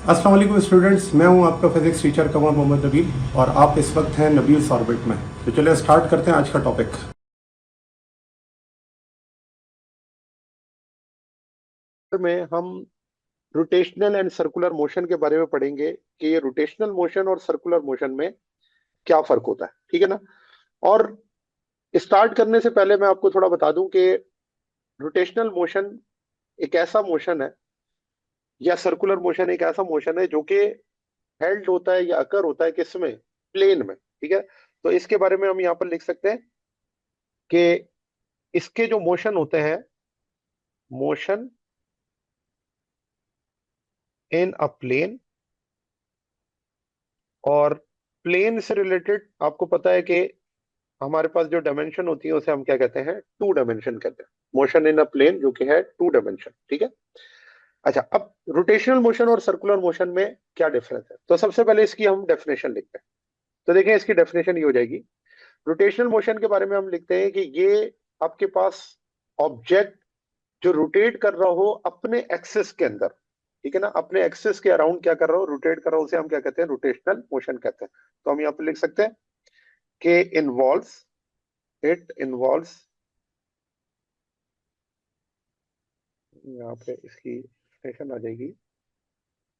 अस्सलाम वालेकुम स्टूडेंट्स, मैं हूं आपका फिजिक्स टीचर कमर मोहम्मद नबील और आप इस वक्त हैं नबील्स ऑर्बिट में। तो चलिए स्टार्ट करते हैं आज का टॉपिक। में हम रोटेशनल एंड सर्कुलर मोशन के बारे में पढ़ेंगे कि ये रोटेशनल मोशन और सर्कुलर मोशन में क्या फर्क होता है। ठीक है ना। और स्टार्ट करने से पहले मैं आपको थोड़ा बता दूं कि रोटेशनल मोशन एक ऐसा मोशन है या सर्कुलर मोशन एक ऐसा मोशन है जो कि हेल्ड होता है या अकर होता है किसमें, प्लेन में। ठीक है। तो इसके बारे में हम यहाँ पर लिख सकते हैं कि इसके जो मोशन होते हैं, मोशन इन अ प्लेन, और प्लेन से रिलेटेड आपको पता है कि हमारे पास जो डायमेंशन होती है उसे हम क्या कहते हैं, टू डायमेंशन कहते हैं। मोशन इन अ प्लेन जो कि है टू डायमेंशन। ठीक है। अच्छा, अब रोटेशनल मोशन और सर्कुलर मोशन में क्या डिफरेंस है, तो सबसे पहले इसकी हम डेफिनेशन लिखते हैं। तो देखें, इसकी डेफिनेशन ये हो जाएगी। रोटेशनल मोशन के बारे में हम लिखते हैं कि ये आपके पास ऑब्जेक्ट जो रोटेट कर रहा हो अपने एक्सिस के अंदर, ठीक है ना, अपने एक्सिस के अराउंड क्या कर रहा हो, रोटेट कर रहा हो, उसे हम क्या कहते हैं, रोटेशनल मोशन कहते हैं। तो हम यहाँ पे लिख सकते हैं कि इन्वॉल्व्स, इट इन्वॉल्व्स, यहाँ पे इसकी एक्सप्रेशन आ जाएगी,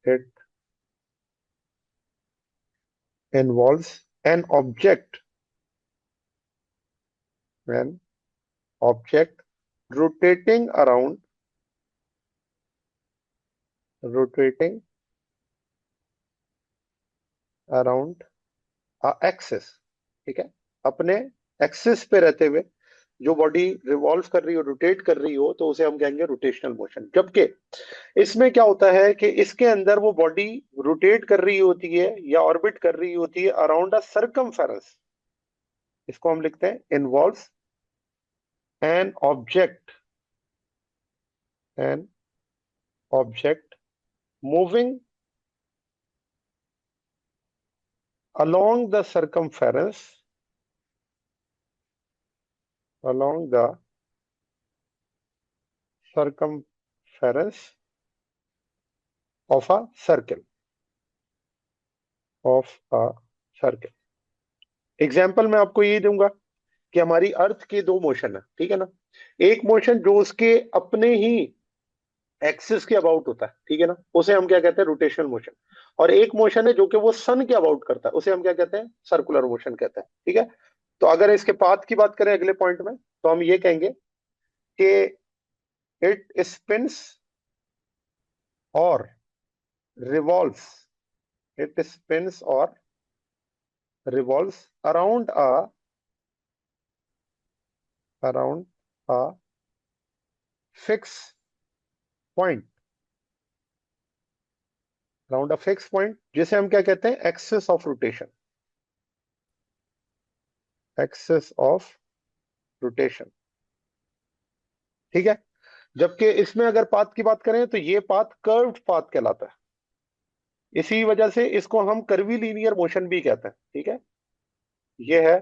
it involves an object, an object rotating around, rotating around a axis. ठीक है। अपने एक्सिस पे रहते हुए जो बॉडी रिवॉल्व कर रही हो, रोटेट कर रही हो, तो उसे हम कहेंगे रोटेशनल मोशन। जबकि इसमें क्या होता है कि इसके अंदर वो बॉडी रोटेट कर रही होती है या ऑर्बिट कर रही होती है अराउंड अ सर्कमफेरेंस। इसको हम लिखते हैं involves an object, an object moving along the circumference, along the circumference of a circle, of a circle। Example मैं आपको ये दूंगा कि हमारी अर्थ के दो मोशन है, ठीक है ना। एक मोशन जो उसके अपने ही एक्सिस के अबाउट होता है, ठीक है ना, उसे हम क्या कहते हैं, रोटेशनल मोशन। और एक मोशन है जो कि वो सन के अबाउट करता है, उसे हम क्या कहते हैं, सर्कुलर मोशन कहते हैं। ठीक है। तो अगर इसके पाथ की बात करें अगले पॉइंट में, तो हम ये कहेंगे कि इट स्पिन्स और revolves, it spins or revolves around a fixed point, around a fixed point, जिसे हम क्या कहते हैं, axis of rotation, axis of rotation. ठीक है। जबकि इसमें अगर पाथ की बात करें तो ये पाथ कर्व्ड पाथ कहलाता है। इसी वजह से इसको हम कर्वीलीनियर मोशन भी कहते हैं। ठीक है। ये है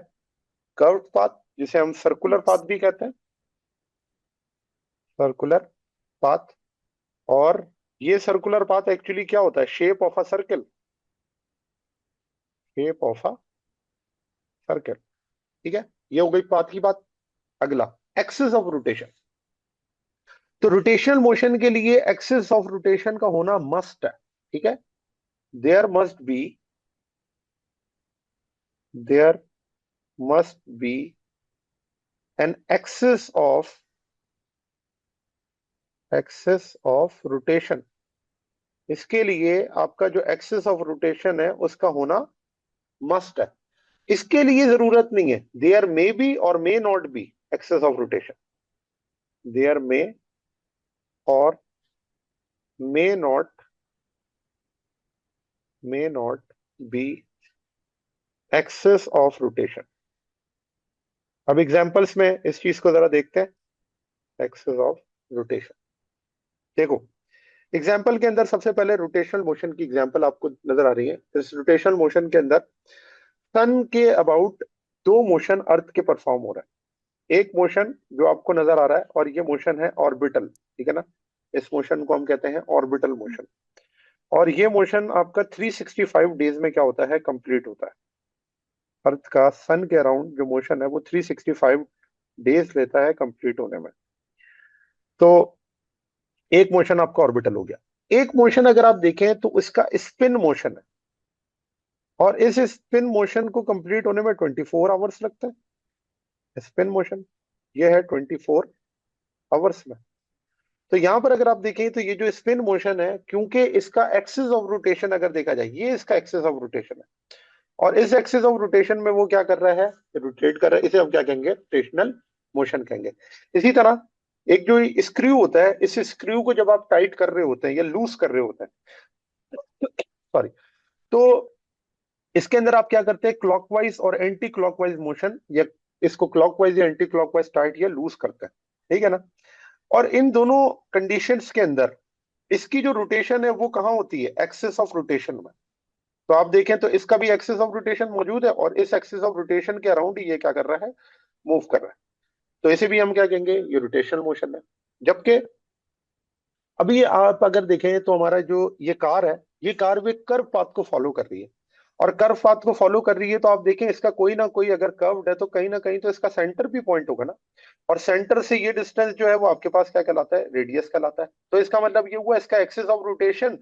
कर्व्ड पाथ, जिसे हम सर्कुलर पाथ भी कहते हैं, सर्कुलर पाथ। और ये सर्कुलर पाथ एक्चुअली क्या होता है, shape of a circle, shape of a circle. ठीक है। ये हो गई पाथ की बात। अगला, एक्सिस ऑफ रोटेशन। तो रोटेशनल मोशन के लिए एक्सिस ऑफ रोटेशन का होना मस्ट है। ठीक है। There must be, there must be an axis of rotation. इसके लिए आपका जो एक्सिस ऑफ रोटेशन है उसका होना मस्ट है। इसके लिए जरूरत नहीं है, देयर मे बी और may not be axis of rotation, there may और may not be axis of rotation. अब एग्जांपल्स में इस चीज को जरा देखते हैं, एक्सिस ऑफ रोटेशन। देखो, एग्जांपल के अंदर सबसे पहले रोटेशनल मोशन की एग्जांपल आपको नजर आ रही है। इस रोटेशनल मोशन के अंदर सन के अबाउट दो मोशन अर्थ के परफॉर्म हो रहा है। एक मोशन जो आपको नजर आ रहा है, और ये मोशन है ऑर्बिटल। ठीक है ना। इस मोशन को हम कहते हैं ऑर्बिटल मोशन। और ये मोशन आपका 365 डेज में क्या होता है, कंप्लीट होता है। अर्थ का सन के अराउंड जो मोशन है वो 365 डेज लेता है कंप्लीट होने में। तो एक मोशन आपका ऑर्बिटल हो गया। एक मोशन अगर आप देखें तो इसका स्पिन मोशन है, और इस स्पिन मोशन को कंप्लीट होने में 24 आवर्स लगता है। स्पिन मोशन ये है 24 आवर्स में। तो यहां पर अगर आप देखें तो ये जो स्पिन मोशन है, क्योंकि इसका एक्सिस ऑफ रोटेशन अगर देखा जाए, ये इसका एक्सिस ऑफ रोटेशन है, और इस एक्सिस ऑफ रोटेशन में वो क्या कर रहा है, रोटेट कर रहा है। इसे हम क्या कहेंगे, रोटेशनल मोशन कहेंगे। इसी तरह एक जो स्क्रू होता है, इस स्क्रू को जब आप टाइट कर रहे होते हैं या लूज कर रहे होते हैं, सॉरी, तो इसके अंदर आप क्या करते हैं, क्लॉकवाइज और एंटी क्लॉकवाइज मोशन, या इसको क्लॉकवाइज या एंटी क्लॉकवाइज टाइट या लूज करते हैं, ठीक है ना। और इन दोनों कंडीशंस के अंदर इसकी जो रोटेशन है वो कहाँ होती है, एक्सिस ऑफ रोटेशन में। तो आप देखें तो इसका भी एक्सिस ऑफ रोटेशन मौजूद है, और इस एक्सिस ऑफ रोटेशन के अराउंड ही ये क्या कर रहा है, मूव कर रहा है। तो इसे भी हम क्या कहेंगे, ये रोटेशनल मोशन है। जबकि अभी आप अगर देखें तो हमारा जो ये कार है, ये कार भी कर्व पाथ को फॉलो कर रही है, और कर्व पाथ को फॉलो कर रही है तो आप देखें इसका कोई ना कोई अगर कर्व्ड है तो कहीं ना कहीं तो इसका सेंटर भी पॉइंट होगा ना, और सेंटर से ये डिस्टेंस जो है वो आपके पास क्या कहलाता है, रेडियस कहलाता है। तो इसका मतलब ये हुआ, इसका एक्सिस ऑफ रोटेशन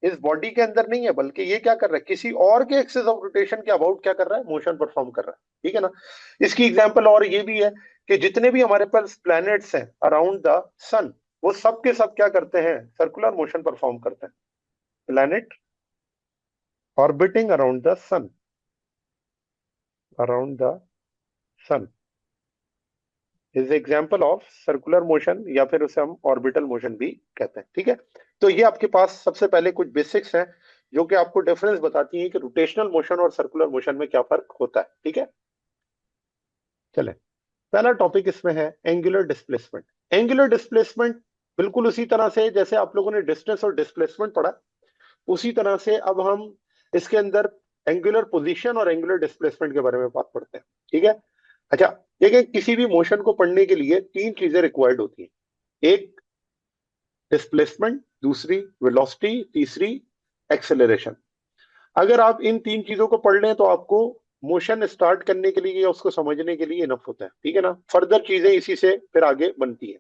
इस बॉडी के अंदर नहीं है, बल्कि ये क्या कर रहा है, किसी और के एक्सिस ऑफ रोटेशन के अबाउट क्या कर रहा है, मोशन परफॉर्म कर रहा है, ठीक है ना। इसकी एग्जांपल और ये भी है कि जितने भी हमारे पास प्लैनेट्स हैं अराउंड द सन, वो सब के सब क्या करते हैं, सर्कुलर मोशन परफॉर्म करते हैं। Planet orbiting around the sun is example of circular motion, या फिर उसे हम ऑर्बिटल मोशन भी कहते हैं, ठीक है। तो ये आपके पास सबसे पहले कुछ बेसिक्स हैं जो कि आपको डिफरेंस बताती हैं कि रोटेशनल मोशन और सर्कुलर मोशन में क्या फर्क होता है, ठीक है। चले, पहला टॉपिक इसमें है एंगुलर डिस्प्लेसमेंट। एंगुलर डिस्प्लेसमेंट बिल्कुल उसी तरह से जैसे आप लोगों ने डिस्टेंस और डिस्प्लेसमेंट पढ़ा, उसी तरह से अब हम इसके अंदर एंगुलर पोजीशन और एंगुलर डिस्प्लेसमेंट के बारे में बात करते हैं, ठीक है। अच्छा, देखिए किसी भी मोशन को पढ़ने के लिए तीन चीजें रिक्वायर्ड होती हैं। एक डिस्प्लेसमेंट, दूसरी वेलोसिटी, तीसरी एक्सेलरेशन। अगर आप इन तीन चीजों को पढ़ लें तो आपको मोशन स्टार्ट करने के लिए या उसको समझने के लिए इनफ होता है, ठीक है ना। फर्दर चीजें इसी से फिर आगे बनती है।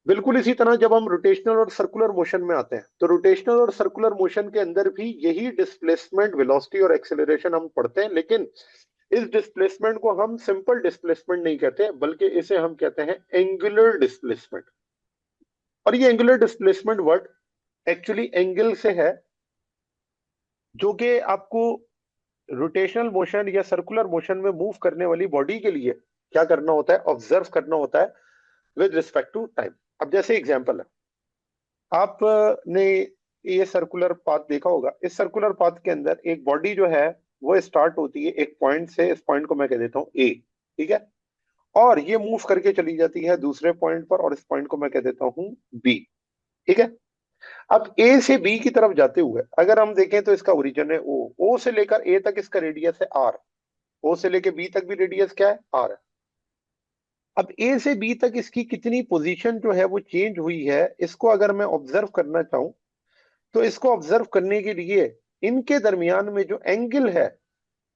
बिल्कुल इसी तरह जब हम रोटेशनल और सर्कुलर मोशन में आते हैं तो रोटेशनल और सर्कुलर मोशन के अंदर भी यही डिस्प्लेसमेंट, वेलोसिटी और एक्सेलरेशन हम पढ़ते हैं, लेकिन इस डिस्प्लेसमेंट को हम सिंपल डिस्प्लेसमेंट नहीं कहते, बल्कि इसे हम कहते हैं एंगुलर डिस्प्लेसमेंट। और ये angular displacement word actually angle से है, जो कि आपको रोटेशनल मोशन या सर्कुलर मोशन में मूव करने वाली बॉडी के लिए क्या करना होता है, ऑब्जर्व करना होता है विद रिस्पेक्ट टू टाइम। अब जैसे एग्जांपल है, आपने ये सर्कुलर पाथ देखा होगा। इस सर्कुलर पाथ के अंदर एक बॉडी जो है वो स्टार्ट होती है एक पॉइंट से, इस पॉइंट को मैं कह देता हूँ ए, ठीक है, और ये मूव करके चली जाती है दूसरे पॉइंट पर, और इस पॉइंट को मैं कह देता हूँ बी, ठीक है। अब ए से बी की तरफ जाते हुए अगर हम देखें तो इसका ओरिजिन है ओ, ओ से लेकर ए तक इसका रेडियस है आर, ओ से लेकर बी तक भी रेडियस क्या है, आर है। अब ए से बी तक इसकी कितनी पोजीशन जो है वो चेंज हुई है, इसको अगर मैं ऑब्जर्व करना चाहूं तो इसको ऑब्जर्व करने के लिए इनके दरमियान में जो एंगल है,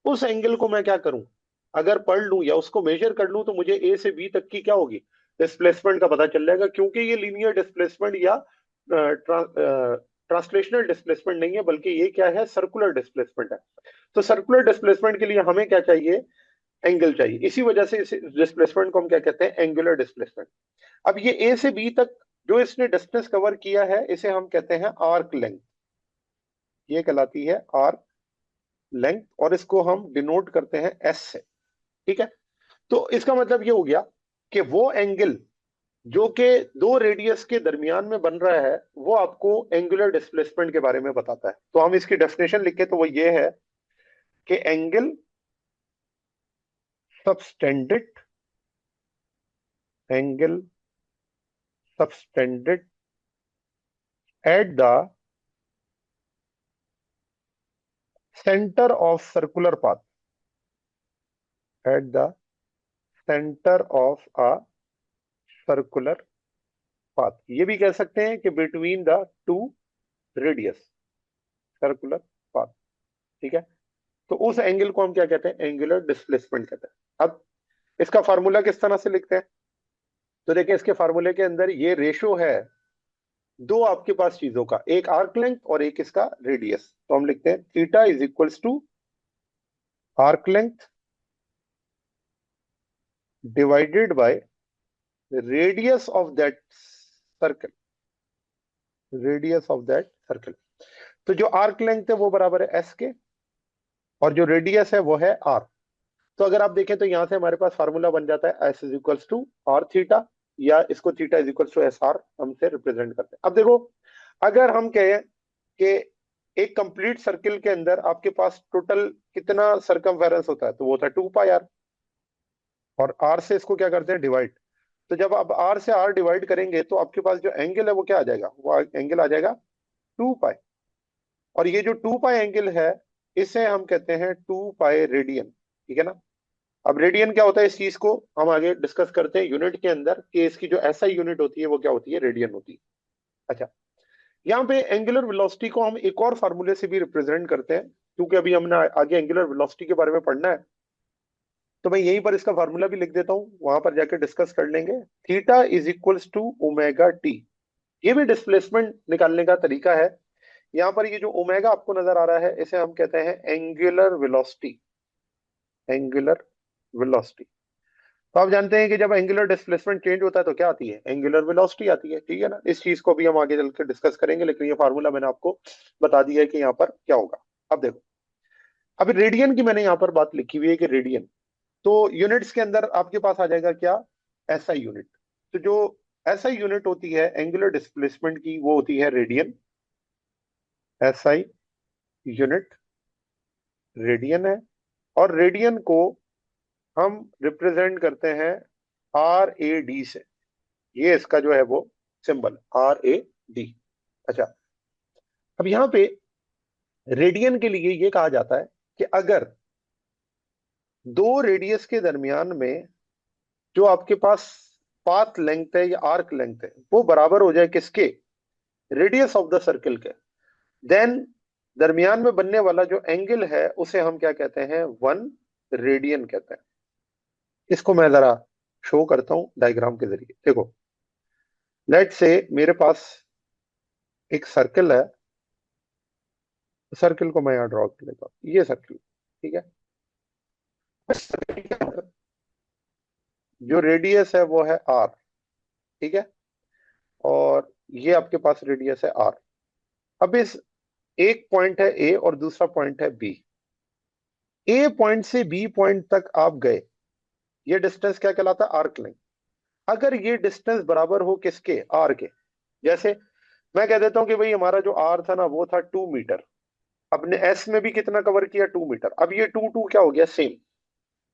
उस एंगल को मैं क्या करूं, अगर पढ़ लूं या उसको मेजर कर लूं तो मुझे ए से बी तक की क्या होगी, डिस्प्लेसमेंट का पता चल जाएगा। क्योंकि ये लीनियर डिस्प्लेसमेंट या ट्रांसलेशनल डिस्प्लेसमेंट नहीं है, बल्कि ये क्या है, सर्कुलर डिस्प्लेसमेंट है। तो सर्कुलर डिस्प्लेसमेंट के लिए हमें क्या चाहिए, एंगल चाहिए। इसी वजह से इस डिस्प्लेसमेंट को हम क्या कहते हैं, एंगुलर डिस्प्लेसमेंट। अब ये ए से बी तक जो इसने डिस्टेंस कवर किया है, इसे हम कहते हैं आर्क लेंथ, ये कहलाती है आर्क लेंथ, और इसको हम डिनोट करते हैं एस से, ठीक है। तो इसका मतलब ये हो गया कि वो एंगल जो कि दो रेडियस के दरमियान में बन रहा है, वो आपको एंगुलर डिस्प्लेसमेंट के बारे में बताता है। तो हम इसकी डेफिनेशन लिखे तो वो ये है कि angle subtended, angle subtended at the center of circular path, at the center of a circular path, ये भी कह सकते हैं कि between the two radius, circular path, ठीक है। तो उस एंगल को हम क्या कहते हैं, एंगुलर डिस्प्लेसमेंट कहते हैं। अब इसका फार्मूला किस तरह से लिखते हैं, तो देखिए इसके फार्मूले के अंदर ये रेशो है दो आपके पास चीजों का, एक आर्क लेंथ और एक इसका रेडियस। तो हम लिखते हैं theta is equals to arc length divided by radius of that circle, radius of that circle. तो जो आर्क लेंथ है वो बराबर है एस के, और जो रेडियस है वो है आर। तो अगर आप देखें तो यहां से हमारे पास फार्मूला बन जाता है S is equals to R theta, या इसको theta is equals to S R हमसे रिप्रेजेंट करते हैं। अब देखो, अगर हम कहें कि एक कंप्लीट सर्किल के अंदर आपके पास टोटल कितना सरकमफेरेंस होता है, तो वो होता है 2 पाई आर, और आर से इसको क्या करते हैं, डिवाइड। तो जब आप आर से आर डिवाइड करेंगे तो आपके पास जो एंगल है वो क्या आ जाएगा, वो एंगल आ जाएगा 2 पाई। और ये जो 2 पाई एंगल है इसे हम कहते हैं 2 पाई रेडियन, ठीक है ना। अब रेडियन क्या होता है, इस चीज को हम आगे डिस्कस करते हैं यूनिट के अंदर, कि इसकी जो एसआई यूनिट होती है वो क्या होती है, रेडियन होती है। अच्छा, यहाँ पे एंगुलर वेलोसिटी को हम एक और फार्मूले से भी रिप्रेजेंट करते हैं, क्योंकि अभी हमने आगे एंगुलर वेलोसिटी के बारे में पढ़ना है। तो मैं यहीं पर इसका फार्मूला भी लिख देता हूँ, वहां पर जाकर डिस्कस कर लेंगे। Theta is equals to omega T, ये भी डिस्प्लेसमेंट निकालने का तरीका है। यहाँ पर ये जो ओमेगा आपको नजर आ रहा है इसे हम कहते हैं एंगुलर वेलोसिटी, एंगुलर वेलोसिटी। तो आप जानते हैं कि जब एंगुलर डिस्प्लेसमेंट चेंज होता है तो क्या आती है, एंगुलर वेलोसिटी आती है, ठीक है ना। इस चीज को भी हम आगे चलकर डिस्कस करेंगे, लेकिन ये फार्मूला मैंने आपको बता दिया है कि यहाँ पर क्या होगा। अब देखो, अभी रेडियन की मैंने यहाँ पर बात लिखी हुई है कि रेडियन, तो यूनिट्स के अंदर आपके पास आ जाएगा क्या, एसआई यूनिट। तो जो एसआई यूनिट होती है एंगुलर डिस्प्लेसमेंट की वो होती है रेडियन, एसआई यूनिट रेडियन है। और रेडियन को हम रिप्रेजेंट करते हैं आर ए डी से, ये इसका जो है वो सिंबल आर ए डी। अच्छा, अब यहां पे रेडियन के लिए ये कहा जाता है कि अगर दो रेडियस के दरमियान में जो आपके पास पाथ लेंथ है या आर्क लेंथ है वो बराबर हो जाए किसके, रेडियस ऑफ द सर्किल के, देन दरमियान में बनने वाला जो एंगल है उसे हम क्या कहते हैं, 1 रेडियन कहते हैं। इसको मैं जरा शो करता हूं डायग्राम के जरिए। देखो, लेट से मेरे पास एक सर्कल है, सर्कल को मैं यहाँ ड्रॉ कर लेता हूँ, ये सर्कल, ठीक है। इस सर्कल के अंदर जो रेडियस है वो है आर, ठीक है, और ये आपके पास रेडियस है आर। अब इस एक पॉइंट है ए और दूसरा पॉइंट है बी, ए पॉइंट से बी पॉइंट तक आप गए, ये डिस्टेंस क्या कहलाता है, आर्क लेंथ। अगर ये डिस्टेंस बराबर हो किसके, आर के, जैसे मैं कह देता हूं कि भाई हमारा जो आर था ना वो था 2 मीटर, अपने एस में भी कितना कवर किया, 2 मीटर। अब ये टू टू क्या हो गया, सेम।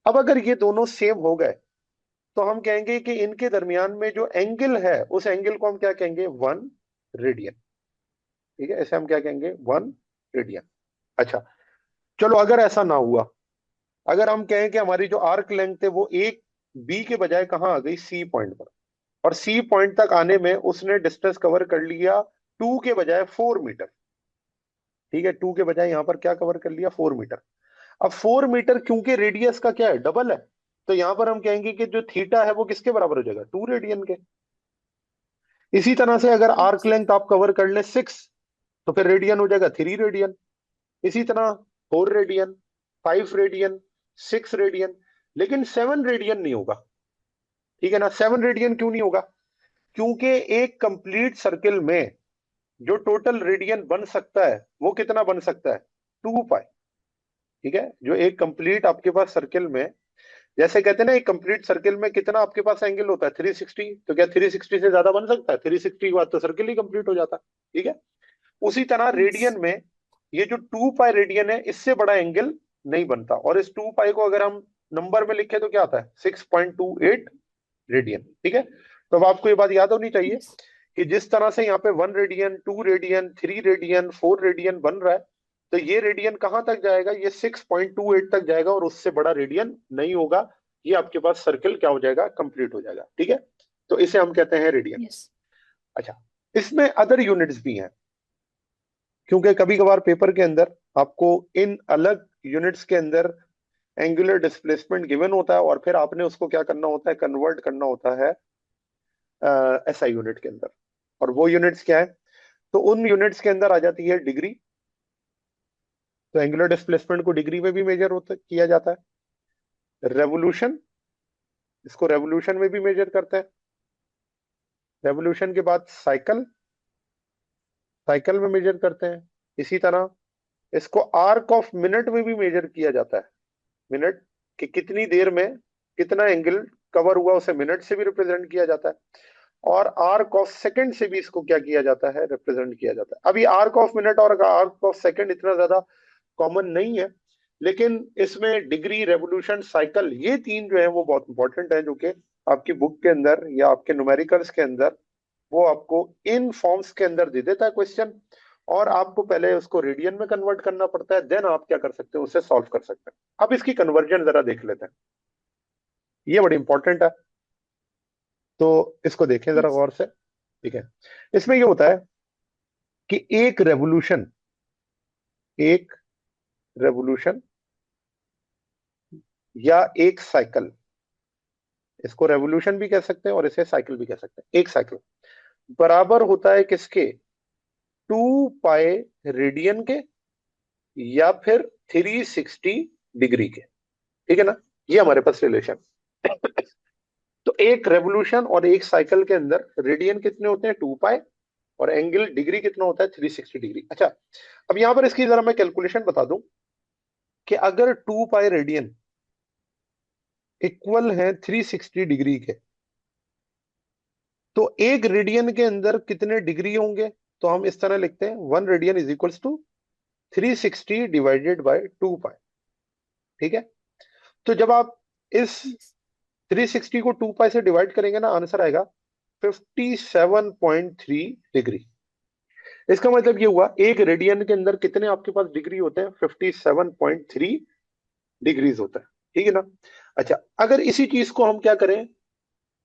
अब अगर ये दोनों सेम हो गए तो हम कहेंगे कि इनके दरमियान में जो एंगल है उस एंगल को हम क्या कहेंगे, 1 रेडियन, ठीक है। ऐसे हम क्या कहेंगे, 1 रेडियन। अच्छा, चलो अगर ऐसा ना हुआ, अगर हम कहें कि हमारी जो आर्क लेंथ है वो एक बी के बजाय कहाँ आ गई, सी पॉइंट पर, और सी पॉइंट तक आने में उसने डिस्टेंस कवर कर लिया 2 के बजाय 4 मीटर, ठीक है। 2 के बजाय यहां पर क्या कवर कर लिया, 4 मीटर। अब 4 मीटर क्योंकि रेडियस का क्या है, डबल है, तो यहां पर हम कहेंगे कि जो थीटा है वो किसके बराबर हो जाएगा, 2 रेडियन के। इसी तरह से अगर आर्क लेंथ आप कवर कर ले 6, तो फिर रेडियन हो जाएगा 3 रेडियन। इसी तरह 4 रेडियन, 5 रेडियन, 6 रेडियन, लेकिन 7 रेडियन नहीं होगा, ठीक है ना। 7 रेडियन क्यों नहीं होगा, क्योंकि एक कंप्लीट सर्किल में जो टोटल रेडियन बन सकता है वो कितना बन सकता है, 2 पाई, ठीक है। जो एक कंप्लीट आपके पास सर्किल में, जैसे कहते हैं ना एक कंप्लीट सर्किल में कितना आपके पास एंगल होता है, 360, तो क्या 360 से ज्यादा बन सकता है, 360 के बाद तो सर्किल ही कंप्लीट हो जाता है, ठीक है। उसी तरह रेडियन में ये जो 2 पाई रेडियन है इससे बड़ा एंगल नहीं बनता, और इस 2 पाई को अगर हम नंबर में लिखे तो क्या आता है, 6.28 रेडियन, ठीक है। तो अब आपको ये बात याद होनी चाहिए कि जिस तरह से यहाँ पे 1 रेडियन, 2 रेडियन, 3 रेडियन, 4 रेडियन बन रहा है, तो ये रेडियन कहां तक जाएगा, ये 6.28 तक जाएगा, और उससे बड़ा रेडियन नहीं होगा। ये आपके पास सर्किल क्या हो जाएगा, कंप्लीट हो जाएगा, ठीक है। तो इसे हम कहते हैं रेडियन। Yes. अच्छा, इसमें अदर यूनिट्स भी हैं, क्योंकि कभी कभार पेपर के अंदर आपको इन अलग यूनिट्स के अंदर एंगुलर डिस्प्लेसमेंट गिवन होता है और फिर आपने उसको क्या करना होता है, कन्वर्ट करना होता है एसआई यूनिट के अंदर। और वो यूनिट्स क्या है, तो उन यूनिट्स के अंदर आ जाती है डिग्री। तो एंगुलर डिस्प्लेसमेंट को डिग्री में भी मेजर होता किया जाता है। रेवोल्यूशन, इसको रेवोल्यूशन में भी मेजर करते हैं। रेवोल्यूशन के बाद साइकिल, साइकिल में मेजर करते हैं। इसी तरह इसको आर्क ऑफ मिनट में भी मेजर किया जाता है। मिनट कि कितनी देर में कितना एंगल कवर हुआ, उसे मिनट से भी रिप्रेजेंट किया जाता है। और आर्क ऑफ सेकंड से भी इसको क्या किया जाता है, रिप्रेजेंट किया जाता है। अभी आर्क ऑफ मिनट और आर्क ऑफ सेकंड इतना ज्यादा कॉमन नहीं है, लेकिन इसमें डिग्री, रेवोल्यूशन, साइकिल, ये तीन जो है वो बहुत इंपॉर्टेंट है, जो कि आपकी बुक के अंदर या आपके न्यूमेरिकल्स के अंदर वो आपको इन फॉर्म्स के अंदर दे देता है क्वेश्चन। और आपको पहले उसको रेडियन में कन्वर्ट करना पड़ता है, देन आप क्या कर सकते हैं, उसे सॉल्व कर सकते हैं। अब इसकी कन्वर्जन जरा देख लेते हैं, ये बड़ी इंपॉर्टेंट है, तो इसको देखें जरा Yes. गौर से। ठीक है, इसमें ये होता है कि एक रेवोल्यूशन या एक साइकिल, इसको रेवोल्यूशन भी कह सकते हैं और इसे साइकिल भी कह सकते हैं, एक साइकिल बराबर होता है किसके, 2 पाई रेडियन के या फिर 360 डिग्री के। ठीक है ना, ये हमारे पास रिलेशन। तो एक रेवोल्यूशन और एक साइकिल के अंदर रेडियन कितने होते हैं, 2 पाई, और एंगल डिग्री कितना होता है, 360 डिग्री। अच्छा, अब यहां पर इसकी जरा मैं कैलकुलेशन बता दूं कि अगर 2 पाई रेडियन इक्वल है 360 डिग्री के, तो एक रेडियन के अंदर कितने डिग्री होंगे, तो हम इस तरह लिखते हैं 1 radian is equals to 360 divided by 2 pi. ठीक है, तो जब आप इस 360 को 2 पाई से डिवाइड करेंगे ना, आंसर आएगा 57.3 डिग्री। इसका मतलब ये हुआ एक रेडियन के अंदर कितने आपके पास डिग्री होते हैं, 57.3 डिग्रीज होता है। ठीक है ना। अच्छा, अगर इसी चीज को हम क्या करें,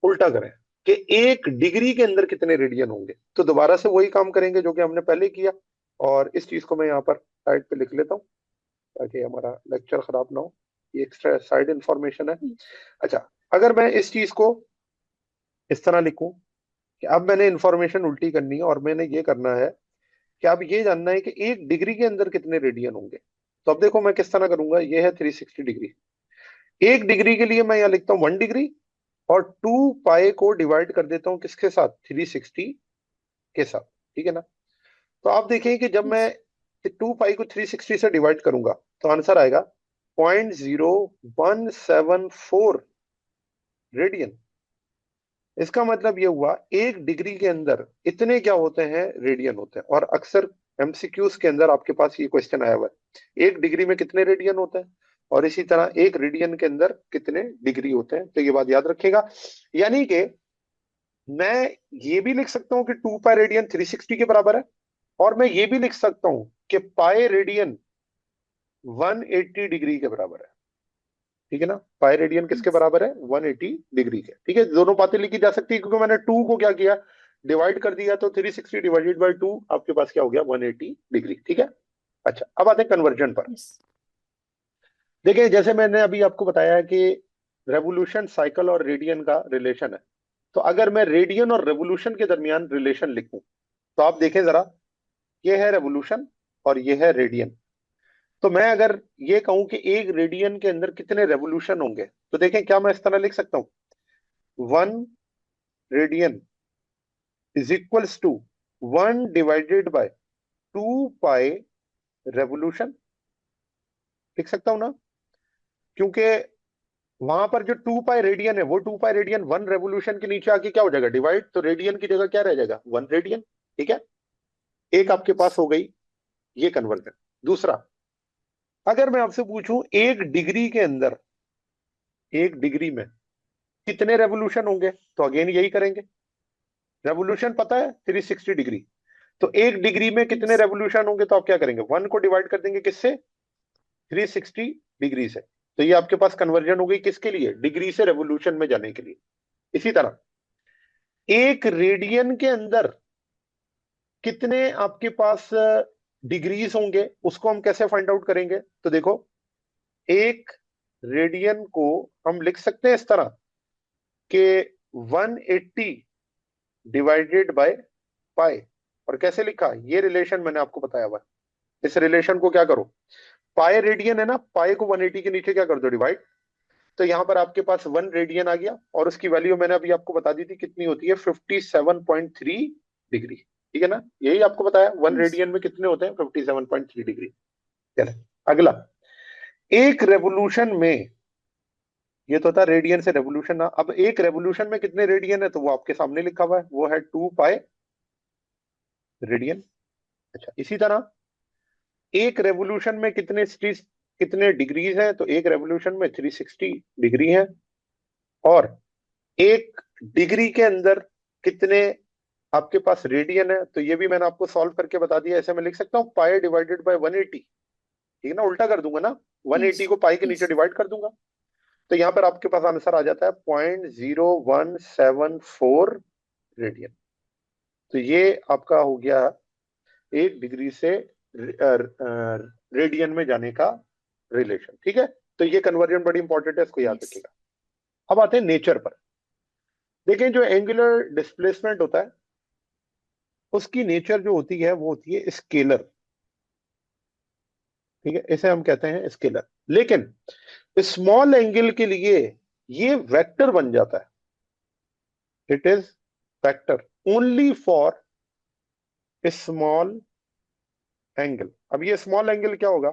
उल्टा करें कि एक डिग्री के अंदर कितने रेडियन होंगे, तो दोबारा से वही काम करेंगे जो कि हमने पहले किया। और इस चीज को मैं यहाँ पर साइड पे लिख लेता हूँ ताकि हमारा लेक्चर खराब ना हो, ये एक्स्ट्रा साइड इंफॉर्मेशन है। अच्छा, अगर मैं इस चीज को इस तरह लिखूं कि अब मैंने इंफॉर्मेशन उल्टी करनी है और मैंने ये करना है कि अब ये जानना है कि एक डिग्री के अंदर कितने रेडियन होंगे। तो अब देखो मैं किस तरह करूंगा, ये है 360 डिग्री। एक डिग्री के लिए मैं यहाँ लिखता हूँ 1 डिग्री और 2 पाई को डिवाइड कर देता हूँ किसके साथ, 360 के साथ। ठीक है ना। तो आप देखें कि जब मैं 2 पाई को 360 से डिवाइड करूंगा तो आंसर आएगा 0.0174 रेडियन। इसका मतलब ये हुआ एक डिग्री के अंदर इतने क्या होते हैं, रेडियन होते हैं। और अक्सर एमसीक्यूज के अंदर आपके पास ये क्वेश्चन आया हुआ है, एक डिग्री में कितने रेडियन होते हैं, और इसी तरह एक रेडियन के अंदर कितने डिग्री होते हैं। तो ये बात याद रखिएगा। यानी कि मैं ये भी लिख सकता हूं कि 2 पाई रेडियन 360 के बराबर है, और मैं ये भी लिख सकता हूं कि पाई रेडियन 180 डिग्री के बराबर है। ठीक है ना, पाई रेडियन किसके Yes. बराबर है, 180 डिग्री के। ठीक है, दोनों बातें लिखी जा सकती है क्योंकि मैंने 2 को क्या किया, डिवाइड कर दिया, तो 360 डिवाइडेड बाय 2 आपके पास क्या हो गया, 180 डिग्री। ठीक है। अच्छा, अब आते हैं कन्वर्जन पर। Yes. देखिए, जैसे मैंने अभी आपको बताया है कि रेवोल्यूशन, साइकिल और रेडियन का रिलेशन है। तो अगर मैं रेडियन और रेवोल्यूशन के दरमियान रिलेशन लिखूं, तो आप देखें जरा, ये है रेवोल्यूशन और ये है रेडियन। तो मैं अगर ये कहूं कि एक रेडियन के अंदर कितने रेवोल्यूशन होंगे, तो देखें क्या मैं इस तरह लिख सकता हूं, 1 radian is equals to 1 divided by 2 pi revolution. लिख सकता हूं ना, क्योंकि वहां पर जो 2 पाई रेडियन है, वो 2 पाई रेडियन 1 रेवोल्यूशन के नीचे आके क्या हो जाएगा, डिवाइड, तो रेडियन की जगह क्या रह जाएगा, 1 रेडियन। ठीक है, एक आपके पास हो गई ये कन्वर्जन। दूसरा, अगर मैं आपसे पूछूं एक डिग्री के अंदर, एक डिग्री में कितने रेवोल्यूशन होंगे, तो अगेन यही करेंगे। रेवोल्यूशन पता है 360 डिग्री, तो एक डिग्री में कितने Yes. रेवोल्यूशन होंगे, तो आप क्या करेंगे, 1 को डिवाइड कर देंगे किससे, 360 डिग्री से। तो ये आपके पास कन्वर्जन हो गई किसके लिए, डिग्री से रेवोल्यूशन में जाने के लिए। इसी तरह एक रेडियन के अंदर कितने आपके पास डिग्रीज होंगे उसको हम कैसे फाइंड आउट करेंगे? तो देखो, एक रेडियन को हम लिख सकते हैं इस तरह कि 180 डिवाइडेड बाय पाई। और कैसे लिखा, ये रिलेशन मैंने आपको बताया हुआ है। इस रिलेशन को क्या करो, पाई रेडियन है ना, पाई को 180 के नीचे क्या कर दो, डिवाइड। तो यहां पर आपके पास 1 रेडियन आ गया, और उसकी वैल्यू मैंने अभी आपको बता दी थी कितनी होती है, 57.3 डिग्री। ठीक है ना, यही आपको बताया, 1 रेडियन में कितने होते हैं, 57.3 डिग्री। चले अगला, एक रेवोल्यूशन में, ये तो था रेडियन से रेवोल्यूशन ना, अब एक रेवोल्यूशन में कितने रेडियन है, तो वो आपके सामने लिखा हुआ है, वो है 2 पाई रेडियन। अच्छा, इसी तरह एक रेवोल्यूशन में कितने डिग्रीज हैं, तो एक रेवोल्यूशन में 360 डिग्री है। और एक डिग्री के अंदर कितने आपके पास रेडियन है, तो ये भी मैंने आपको सॉल्व करके बता दिया। ऐसे मैं लिख सकता हूँ पाई डिवाइडेड बाय 180। ठीक है ना, उल्टा कर दूंगा ना, 180 को पाई के नीचे डिवाइड कर दूंगा। तो यहां पर आपके पास आंसर आ जाता है 0.0174 रेडियन। तो ये आपका हो गया एक डिग्री से रेडियन में जाने का रिलेशन। ठीक है, तो ये कन्वर्जन बड़ी इंपॉर्टेंट है, इसको याद यस। रखिएगा। अब आते हैं नेचर पर। देखें, जो एंगुलर डिस्प्लेसमेंट होता है उसकी नेचर जो होती है वो होती है स्केलर। ठीक है, इसे हम कहते हैं स्केलर। लेकिन स्मॉल एंगल के लिए ये वेक्टर बन जाता है। It is vector only for small angle. अब ये स्मॉल एंगल क्या होगा,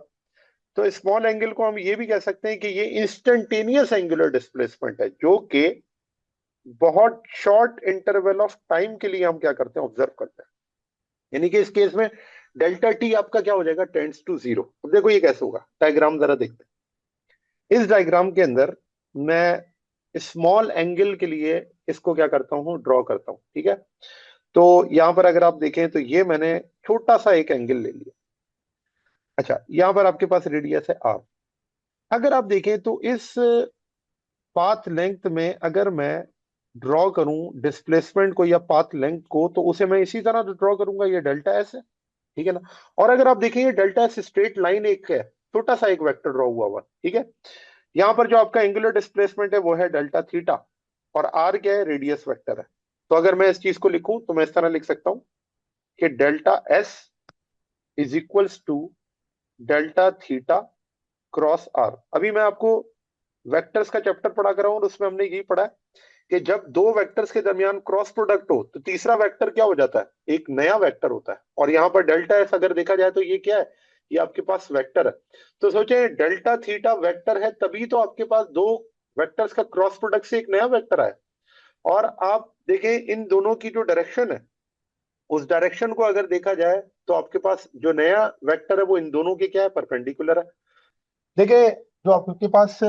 तो स्मॉल एंगल को हम ये भी कह सकते हैं कि ये इंस्टेंटेनियस एंगुलर डिस्प्लेसमेंट है, जो कि बहुत शॉर्ट इंटरवल ऑफ टाइम के लिए हम क्या करते हैं, ऑब्जर्व करते हैं। यानी कि इस केस में डेल्टा टी आपका क्या हो जाएगा, टेंड्स टू जीरो। अब देखो ये कैसे होगा, डायग्राम जरा देखते हैं। इस डायग्राम के अंदर मैं स्मॉल एंगल के लिए इसको क्या करता हूं, ड्रॉ करता हूं। ठीक है, तो यहां पर अगर आप देखें तो ये मैंने छोटा सा एक एंगल ले लिया। अच्छा, यहां पर आपके पास रेडियस है आर। अगर आप देखें तो इस पाथ लेंथ में अगर मैं ड्रॉ करूं डिस्प्लेसमेंट को या पाथ लेंथ को, तो उसे मैं इसी तरह ड्रॉ करूंगा, ये डेल्टा एस है। ठीक है ना, और अगर आप देखें ये डेल्टा एस स्ट्रेट लाइन एक है, छोटा सा एक वेक्टर ड्रॉ हुआ हुआ। ठीक है, यहां पर जो आपका एंगुलर डिस्प्लेसमेंट है वो है डेल्टा थीटा, और आर क्या है, रेडियस वेक्टर है। तो अगर मैं इस चीज को लिखूं तो मैं इस तरह लिख सकता हूं कि delta S is equals to delta theta cross R. अभी मैं आपको वेक्टर्स का चैप्टर पढ़ा कर रहा हूं और उसमें हमने यही पढ़ा है कि जब दो वेक्टर्स के दरमियान क्रॉस प्रोडक्ट हो तो तीसरा वेक्टर क्या हो जाता है, एक नया वेक्टर होता है। और यहाँ पर डेल्टा एस अगर देखा जाए तो ये क्या है, ये आपके पास वेक्टर है। तो सोचे डेल्टा थीटा वेक्टर है, तभी तो आपके पास दो वेक्टर्स का क्रॉस प्रोडक्ट से एक नया वेक्टर आया। और आप देखें इन दोनों की जो डायरेक्शन है, उस डायरेक्शन को अगर देखा जाए तो आपके पास जो नया वेक्टर है वो इन दोनों के क्या है, परपेंडिकुलर है। देखिए, जो आपके पास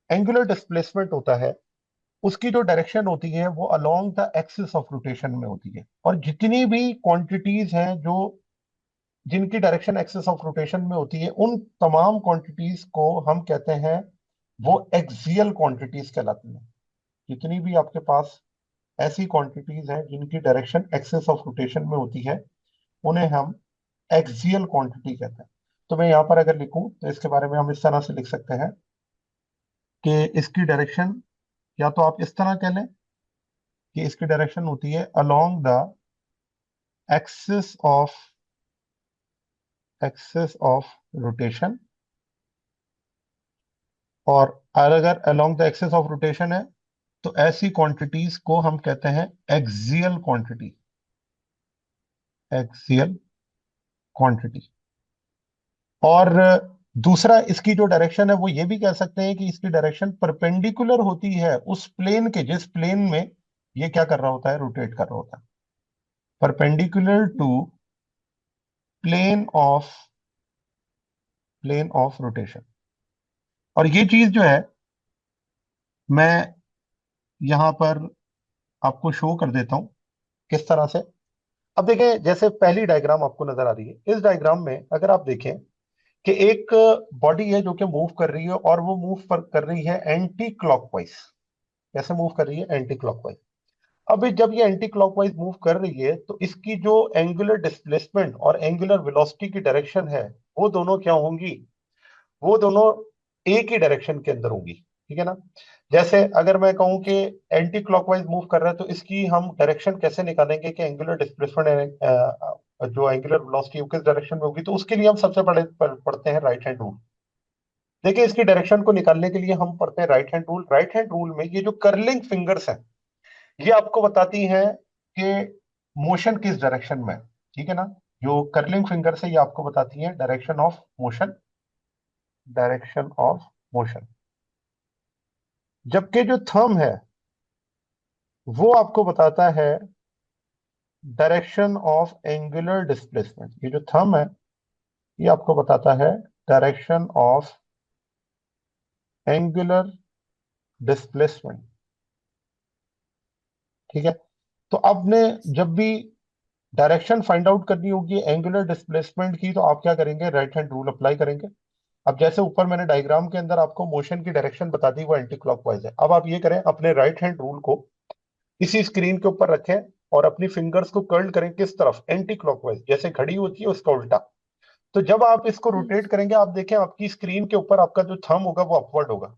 एंगुलर डिस्प्लेसमेंट होता है उसकी जो डायरेक्शन होती है वो along the axis of rotation में होती है। और जितनी भी क्वांटिटीज हैं जो जिनकी डायरेक्शन एक्सिस ऑफ रोटेशन में होती है, उन तमाम क्वांटिटीज को हम कहते हैं वो एक्सियल क्वांटिटीज कहलाती हैं। जितनी भी आपके पास ऐसी क्वांटिटीज हैं जिनकी डायरेक्शन एक्सिस ऑफ रोटेशन में होती है, उन्हें हम एक्सियल क्वांटिटी कहते हैं। तो मैं यहाँ पर अगर लिखूं तो इसके बारे में हम इस तरह से लिख सकते हैं कि इसकी डायरेक्शन, या तो आप इस तरह कह लें कि इसकी डायरेक्शन होती है along the axis of rotation. और अगर along the axis of rotation है तो ऐसी क्वांटिटीज को हम कहते हैं एक्सियल क्वांटिटी। Axial quantity. और दूसरा, इसकी जो डायरेक्शन है वो ये भी कह सकते हैं कि इसकी डायरेक्शन परपेंडिकुलर होती है उस प्लेन के जिस प्लेन में ये क्या कर रहा होता है, रोटेट कर रहा होता है। Perpendicular to plane of rotation. और ये चीज जो है मैं यहां पर आपको शो कर देता हूं किस तरह से। अब देखें, जैसे पहली डायग्राम आपको नजर आ रही है, इस डायग्राम में अगर आप देखें कि एक बॉडी है जो कि मूव कर रही है, और वो मूव कर रही है एंटी क्लॉकवाइज। कैसे मूव कर रही है, एंटी क्लॉकवाइज। अब जब ये एंटी क्लॉकवाइज मूव कर रही है तो इसकी जो एंगुलर डिस्प्लेसमेंट और एंगुलर वेलोसिटी की डायरेक्शन है वो दोनों क्या होंगी, वो दोनों एक ही डायरेक्शन के अंदर होंगी, ठीक है ना। जैसे अगर मैं कहूं कि एंटी क्लॉकवाइज मूव कर रहा है तो इसकी हम डायरेक्शन कैसे निकालेंगे कि एंगुलर डिस्प्लेसमेंट जो एंगुलर वेलोसिटी किस डायरेक्शन में होगी, तो उसके लिए हम सबसे पहले पढ़ते हैं राइट हैंड रूल। देखिए इसकी डायरेक्शन को निकालने के लिए हम पढ़ते हैं right hand rule. Right hand rule में ये जो कर्लिंग फिंगर्स हैं ये आपको बताती हैं कि मोशन किस डायरेक्शन में है, ठीक है ना। जो कर्लिंग फिंगर्स है ये आपको बताती हैं direction of motion, direction of motion. जबकि जो थंब है वो आपको बताता है डायरेक्शन ऑफ एंगुलर डिस्प्लेसमेंट। ये जो थंब है ये आपको बताता है डायरेक्शन ऑफ एंगुलर डिस्प्लेसमेंट, ठीक है। तो आपने जब भी डायरेक्शन फाइंड आउट करनी होगी एंगुलर डिस्प्लेसमेंट की तो आप क्या करेंगे, राइट हैंड रूल अप्लाई करेंगे। अब जैसे ऊपर मैंने डायग्राम के अंदर आपको मोशन की डायरेक्शन बता दी वो एंटी क्लॉकवाइज है। अब आप ये करें अपने राइट हैंड रूल को इसी स्क्रीन के ऊपर रखें और अपनी फिंगर्स को कर्ल करें किस तरफ, एंटी क्लॉकवाइज, जैसे घड़ी होती है उसका उल्टा। तो जब आप इसको रोटेट Yes. करेंगे आप देखें आपकी स्क्रीन के ऊपर आपका जो थंब होगा वो अपवर्ड होगा।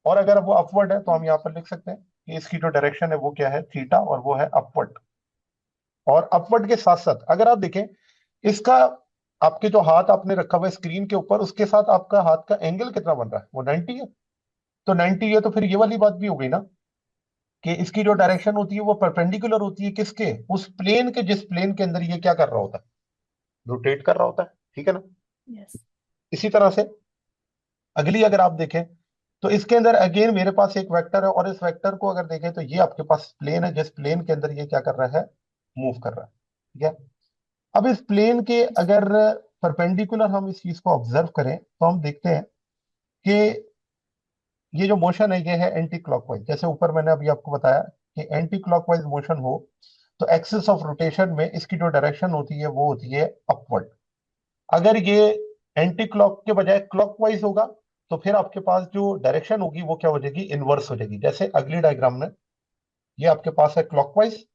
और अगर वो अपवर्ड है तो हम यहाँ पर लिख सकते हैं कि इसकी जो डायरेक्शन है वो क्या है, थीटा, और वो है अपवर्ड। और अपवर्ड के साथ साथ अगर आप देखें इसका, आपके जो हाथ आपने रखा हुआ है स्क्रीन के ऊपर उसके साथ आपका हाथ का एंगल कितना बन रहा है, वो 90 है। तो 90 है तो फिर ये वाली बात भी हो गई ना कि इसकी जो डायरेक्शन होती है वो परपेंडिकुलर होती है किसके, उस प्लेन के जिस प्लेन के अंदर ये क्या कर रहा होता है, रोटेट कर रहा होता है, ठीक है ना। Yes. इसी तरह से अगली अगर आप देखें तो इसके अंदर अगेन मेरे पास एक वेक्टर है और इस वेक्टर को अगर देखें तो ये आपके पास प्लेन है जिस प्लेन के अंदर ये क्या कर रहा है, मूव कर रहा है, ठीक है। अब इस प्लेन के अगर परपेंडिकुलर हम इस चीज को ऑब्जर्व करें तो हम देखते हैं कि ये जो मोशन है ये है एंटी क्लॉकवाइज। जैसे ऊपर मैंने अभी आपको बताया कि एंटी क्लॉकवाइज मोशन हो तो एक्सिस ऑफ रोटेशन में इसकी जो डायरेक्शन होती है वो होती है अपवर्ड। अगर ये एंटी क्लॉक के बजाय क्लॉकवाइज होगा तो फिर आपके पास जो डायरेक्शन होगी वो क्या हो जाएगी, इनवर्स हो जाएगी। जैसे अगली डायग्राम में ये आपके पास है क्लॉकवाइज,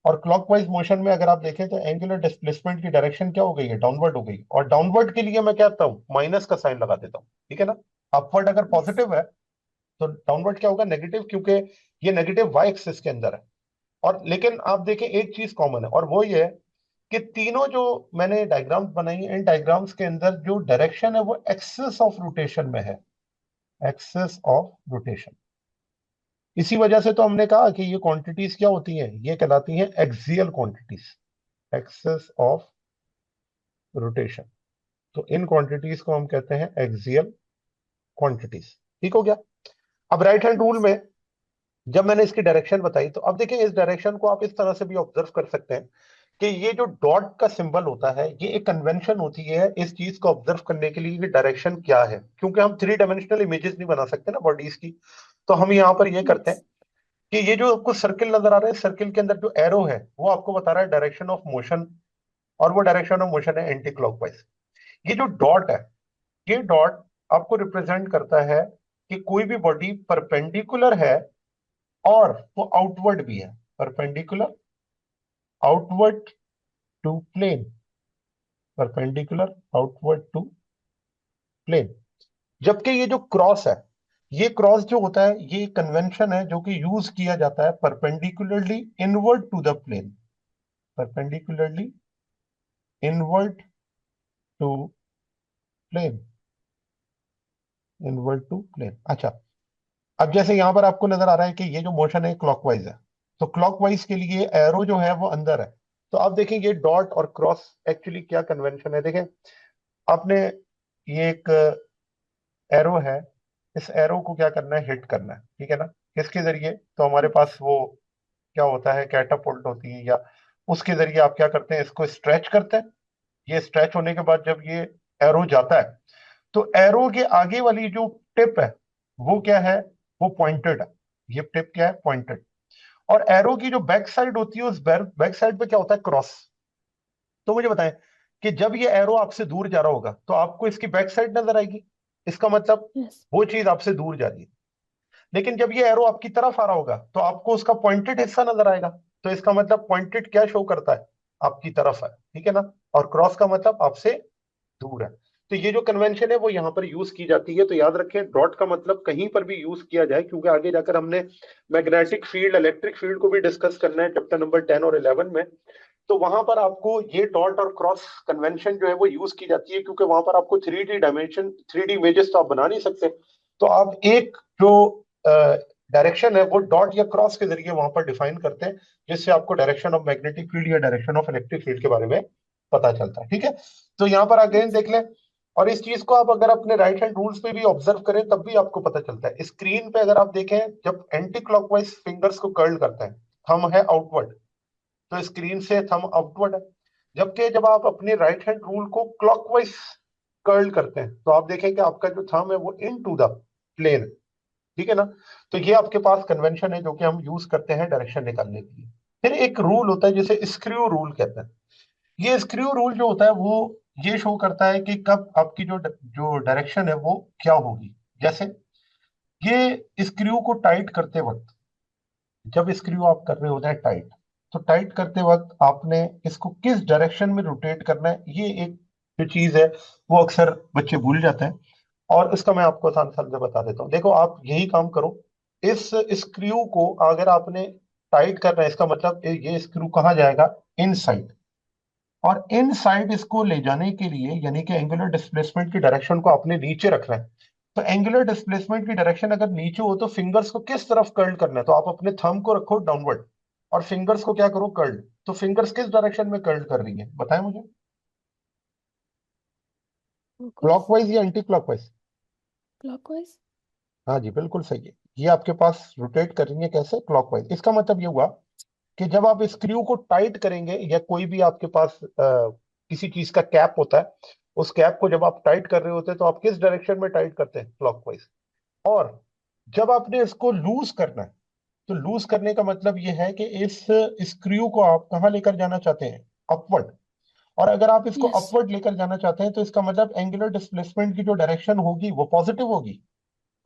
और क्लॉकवाइज मोशन में अगर आप देखें तो एंगुलर डिस्प्लेसमेंट की डायरेक्शन क्या हो गई है, डाउनवर्ड हो गई। और डाउनवर्ड के लिए मैं क्या करता हूँ, माइनस का साइन लगा देता हूँ, ठीक है ना। अपवर्ड अगर Yes. पॉजिटिव है तो डाउनवर्ड क्या होगा, नेगेटिव, क्योंकि ये नेगेटिव वाई एक्सिस के अंदर है। और लेकिन आप देखें एक चीज कॉमन है और वो ये है कि तीनों जो मैंने डायग्राम्स बनाई हैं इन डायग्राम्स के अंदर जो डायरेक्शन है वो एक्सिस ऑफ रोटेशन में है, एक्सिस ऑफ रोटेशन। इसी वजह से तो हमने कहा कि ये क्वांटिटीज क्या होती हैं, ये कहलाती हैं axial quantities, axis of rotation. तो इन क्वांटिटीज को हम कहते हैं एक्सियल क्वांटिटीज, ठीक हो गया। अब राइट हैंड रूल Yes. में जब मैंने इसकी डायरेक्शन बताई तो अब देखिए इस डायरेक्शन को आप इस तरह से भी ऑब्जर्व कर सकते हैं कि ये जो डॉट का सिंबल होता है ये एक कन्वेंशन होती है इस चीज को ऑब्जर्व करने के लिए कि डायरेक्शन क्या है, क्योंकि हम थ्री डायमेंशनल इमेजेस नहीं बना सकते ना बॉडीज की। तो हम यहाँ पर ये करते हैं Yes. कि ये जो आपको सर्किल नजर आ रहा है सर्किल के अंदर जो एरो है वो आपको बता रहा है डायरेक्शन ऑफ मोशन, और वो डायरेक्शन ऑफ मोशन है एंटी क्लॉकवाइज। ये जो डॉट है ये डॉट आपको रिप्रेजेंट करता है कि कोई भी बॉडी परपेंडिकुलर है और वो आउटवर्ड भी है, perpendicular outward to plane, perpendicular outward to plane. जबकि ये जो क्रॉस है ये क्रॉस जो होता है ये कन्वेंशन है जो कि यूज किया जाता है perpendicularly inward to the plane, perpendicularly inward to plane, inward to plane. अच्छा, अब जैसे यहां पर आपको नजर आ रहा है कि ये जो मोशन है क्लॉकवाइज है तो क्लॉकवाइज के लिए एरो जो है वो अंदर है। तो आप देखें ये डॉट और क्रॉस एक्चुअली क्या कन्वेंशन है, देखें आपने ये एक एरो है, इस एरो को क्या करना है, हिट करना है, ठीक है ना। किसके जरिए, तो हमारे पास वो क्या होता है कैटापुल्ट होती है या उसके जरिए आप क्या करते हैं इसको स्ट्रेच करते हैं। ये स्ट्रेच होने के बाद जब ये एरो जाता है तो एरो के आगे वाली जो टिप है वो क्या है, वो पॉइंटेड है। ये टिप क्या है, पॉइंटेड। और एरो की जो बैक साइड होती है उस बैक साइड पे क्या होता है, क्रॉस। तो मुझे बताएं कि जब ये एरो आपसे दूर जा रहा होगा तो आपको इसकी बैक साइड नजर आएगी, इसका मतलब Yes. वो चीज आपसे दूर जा रही है। लेकिन जब ये एरो आपकी तरफ आ रहा होगा तो आपको उसका पॉइंटेड हिस्सा नजर आएगा। तो इसका मतलब पॉइंटेड क्या शो करता है, आपकी तरफ है, ठीक है ना। और क्रॉस का मतलब आपसे दूर है। तो ये जो कन्वेंशन है वो यहाँ पर यूज की जाती है। तो याद रखें, डॉट का मतलब कहीं पर भी यूज किया जाए, क्योंकि आगे जाकर हमने मैग्नेटिक फील्ड, इलेक्ट्रिक फील्ड को भी डिस्कस करना है चैप्टर नंबर 10 और 11 में। तो वहां पर आपको ये डॉट और क्रॉस कन्वेंशन जो है वो यूज की जाती है, क्योंकि वहां पर आपको 3D डायमेंशन, 3D इमेजेस तो आप बना नहीं सकते। तो आप एक जो डायरेक्शन है वो डॉट या क्रॉस के जरिए वहां पर डिफाइन करते हैं, जिससे आपको डायरेक्शन ऑफ मैग्नेटिक फील्ड या डायरेक्शन ऑफ इलेक्ट्रिक फील्ड के बारे में पता चलता है, ठीक है। तो यहाँ पर अगेन देख लें, और इस चीज को आप अगर अपने राइट हैंड रूल्स पे भी ऑब्जर्व करें तब भी आपको पता चलता है। स्क्रीन पे अगर आप देखें, जब एंटी क्लॉकवाइज फिंगर्स को कर्ल करते हैं, थंब है आउटवर्ड, तो स्क्रीन से थंब आउटवर्ड है। जबकि जब आप अपने राइट हैंड रूल को क्लॉकवाइज कर्ल करते हैं तो आप देखें कि आपका जो थंब है वो इन टू द प्लेन, ठीक है ना। तो ये आपके पास कन्वेंशन है जो कि हम यूज करते हैं डायरेक्शन निकालने के लिए। फिर एक रूल होता है जिसे स्क्रू रूल कहते हैं। ये स्क्रू रूल जो होता है वो ये शो करता है कि कब आपकी जो जो डायरेक्शन है वो क्या होगी। जैसे ये स्क्रू को टाइट करते वक्त, जब स्क्रू आप कर रहे होते हैं टाइट, तो टाइट करते वक्त आपने इसको किस डायरेक्शन में रोटेट करना है, ये एक जो चीज है वो अक्सर बच्चे भूल जाते हैं। और इसका मैं आपको आसान सा बता देता हूँ। देखो, आप यही काम करो, इस स्क्रू को अगर आपने टाइट करना है, इसका मतलब ये स्क्रू कहाँ जाएगा, इनसाइड। और इन साइड इसको ले जाने के लिए, यानी कि एंगुलर डिस्प्लेसमेंट की डायरेक्शन को आपने नीचे रखना है। तो एंगुलर डिस्प्लेसमेंट की डायरेक्शन अगर नीचे हो तो फिंगर्स को किस तरफ कर्ल करना है, तो आप अपने थंब को रखो डाउनवर्ड और फिंगर्स को क्या करो, कर्ल। तो फिंगर्स किस डायरेक्शन में कर्ल कर रही है, बताएं मुझे। क्लॉकवाइज। क्लॉकवाइज या एंटी क्लॉकवाइज? क्लॉकवाइज। हाँ जी, बिल्कुल सही है। ये आपके पास रोटेट कर रही है कैसे, क्लॉकवाइज। इसका मतलब ये हुआ कि जब आप स्क्रू को टाइट करेंगे, या कोई भी आपके पास किसी चीज का कैप होता है, उस कैप को जब आप टाइट कर रहे होते हैं तो आप किस डायरेक्शन में टाइट करते हैं, क्लॉकवाइज। और जब आपने इसको लूज करना है, तो लूज करने का मतलब ये है कि इस स्क्रू को आप कहाँ लेकर जाना चाहते हैं, अपवर्ड। और अगर आप इसको यस। अपवर्ड लेकर जाना चाहते हैं तो इसका मतलब एंगुलर डिस्प्लेसमेंट की जो डायरेक्शन होगी वो पॉजिटिव होगी।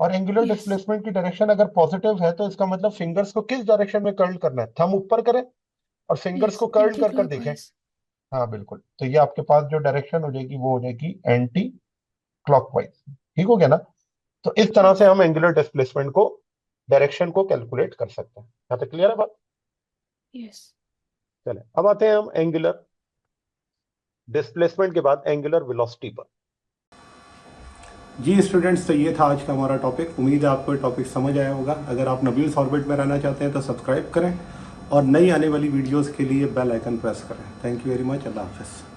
और एंगुलर यस। डिस्प्लेसमेंट की डायरेक्शन अगर पॉजिटिव है तो इसका मतलब फिंगर्स को किस डायरेक्शन में कर्ल करना है, थंब ऊपर करें और फिंगर्स यस, को कर्ल एंटी कर देखें। क्लॉकवाइज। हाँ बिल्कुल, तो ये आपके पास जो डायरेक्शन हो जाएगी वो हो जाएगी एंटी क्लॉकवाइज। ठीक हो गया ना। तो इस तरह से यस। हम एंगुलर डिस्प्लेसमेंट को, डायरेक्शन को कैलकुलेट कर सकते हैं। यहाँ तक क्लियर है बात? यस। चले, अब आते हैं हम एंगुलर डिस्प्लेसमेंट के बाद एंगुलर वेलोसिटी पर। जी स्टूडेंट्स, तो ये था आज का हमारा टॉपिक। उम्मीद है आपको ये टॉपिक समझ आया होगा। अगर आप नबील्स ऑर्बिट में रहना चाहते हैं तो सब्सक्राइब करें और नई आने वाली वीडियोस के लिए बेल आइकन प्रेस करें। Thank you very much. अल्लाह हाफिज़।